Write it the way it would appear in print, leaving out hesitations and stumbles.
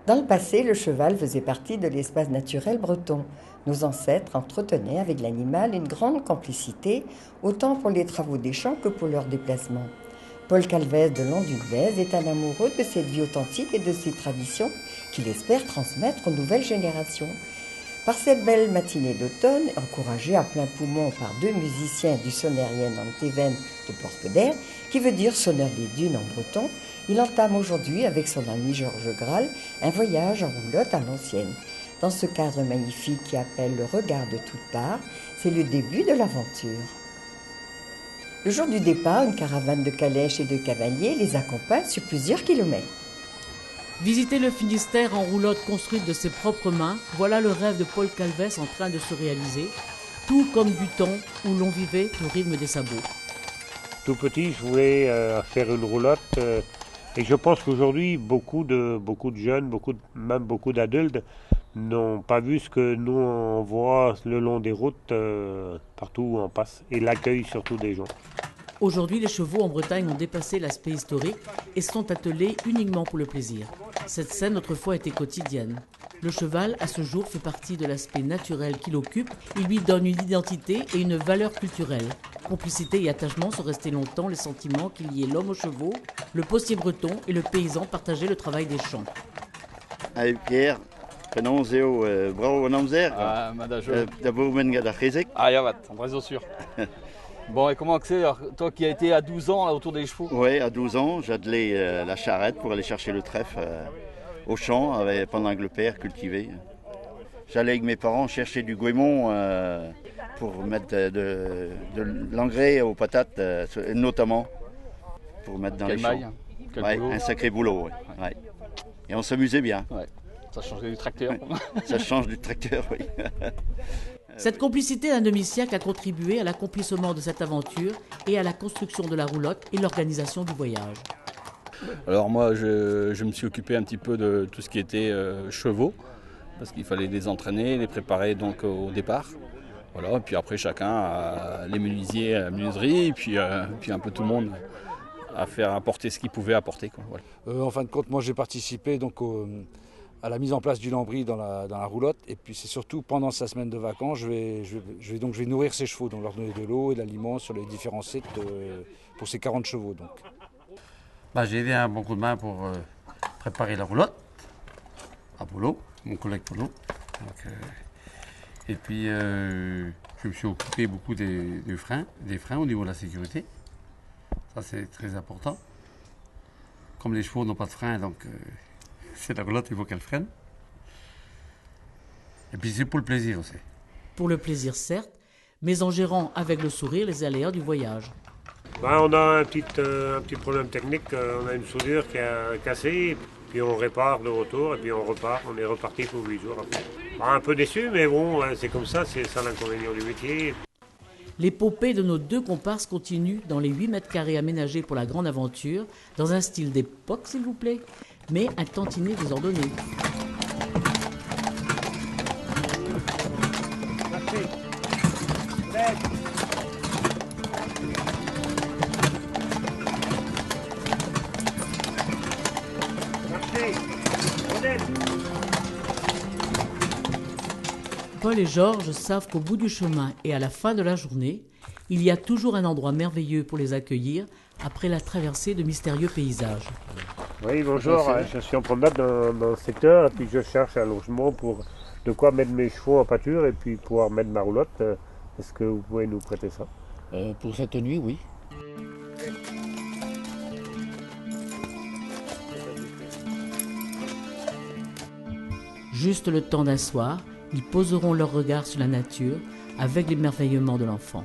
Dans le passé, le cheval faisait partie de l'espace naturel breton. Nos ancêtres entretenaient avec l'animal une grande complicité, autant pour les travaux des champs que pour leurs déplacements. Paul Calvez de Landunvez est un amoureux de cette vie authentique et de ses traditions qu'il espère transmettre aux nouvelles générations. Par cette belle matinée d'automne, encouragé à plein poumon par deux musiciens du Sonnerien Anteven de Porpeder, qui veut dire sonneur des dunes en breton, il entame aujourd'hui avec son ami Georges Graal un voyage en roulotte à l'ancienne. Dans ce cadre magnifique qui appelle le regard de toutes parts, c'est le début de l'aventure. Le jour du départ, une caravane de calèches et de cavaliers les accompagne sur plusieurs kilomètres. Visiter le Finistère en roulotte construite de ses propres mains, voilà le rêve de Paul Calvez en train de se réaliser, tout comme du temps où l'on vivait au rythme des sabots. Tout petit, je voulais faire une roulotte et je pense qu'aujourd'hui, beaucoup de jeunes, même beaucoup d'adultes n'ont pas vu ce que nous on voit le long des routes partout où on passe et l'accueil surtout des gens. Aujourd'hui, les chevaux en Bretagne ont dépassé l'aspect historique et sont attelés uniquement pour le plaisir. Cette scène autrefois était quotidienne. Le cheval, à ce jour, fait partie de l'aspect naturel qu'il occupe. Il lui donne une identité et une valeur culturelle. Complicité et attachement sont restés longtemps les sentiments qui liaient l'homme aux chevaux, le postier breton et le paysan partageaient le travail des champs. Hey Pierre, penaos eo bravo an amzer, da bourmen gada chezek. Ah, yavat, en raison sûre. Bon, et comment c'est, toi qui as été à 12 ans là, autour des chevaux? Oui, à 12 ans, j'attelais la charrette pour aller chercher le trèfle au champ pendant que le père cultivait. J'allais avec mes parents chercher du goémon pour mettre de l'engrais aux patates, notamment pour mettre dans les champs. Ouais, un sacré boulot, ouais. Ouais. Et on s'amusait bien. Ouais. Ça change du tracteur. Ça change du tracteur, oui. Cette complicité d'un demi-siècle a contribué à l'accomplissement de cette aventure et à la construction de la roulotte et l'organisation du voyage. Alors moi, je me suis occupé un petit peu de tout ce qui était chevaux, parce qu'il fallait les entraîner, les préparer donc au départ. Voilà, et puis après chacun, les menuisiers à la menuiserie, et puis un peu tout le monde à faire apporter ce qu'il pouvait apporter, quoi. Voilà. En fin de compte, moi j'ai participé donc à la mise en place du lambris dans la roulotte, et puis c'est surtout pendant sa semaine de vacances, je vais nourrir ces chevaux, donc leur donner de l'eau et de l'aliment sur les différents sites pour ces 40 chevaux. Donc. J'ai aidé un bon coup de main pour préparer la roulotte à Polo, mon collègue Polo. Donc, et puis je me suis occupé beaucoup des freins au niveau de la sécurité. Ça c'est très important. Comme les chevaux n'ont pas de frein, donc c'est la roulotte, il faut qu'elle freine. Et puis c'est pour le plaisir aussi. Pour le plaisir certes, mais en gérant avec le sourire les aléas du voyage. On a un petit problème technique, on a une soudure qui a cassé, puis on répare de retour, et puis on repart, on est reparti pour 8 jours après. Un peu déçu, mais bon, c'est comme ça, c'est ça l'inconvénient du métier. L'épopée de nos deux comparses continue dans les 8 mètres carrés aménagés pour la grande aventure, dans un style d'époque s'il vous plaît, mais un tantinet désordonné. Paul et Georges savent qu'au bout du chemin et à la fin de la journée, il y a toujours un endroit merveilleux pour les accueillir après la traversée de mystérieux paysages. Oui, bonjour, je suis en promenade dans le secteur et puis je cherche un logement pour de quoi mettre mes chevaux en pâture et puis pouvoir mettre ma roulotte. Est-ce que vous pouvez nous prêter ça? Pour cette nuit, oui. Juste le temps d'un soir, ils poseront leur regard sur la nature avec l'émerveillement de l'enfant.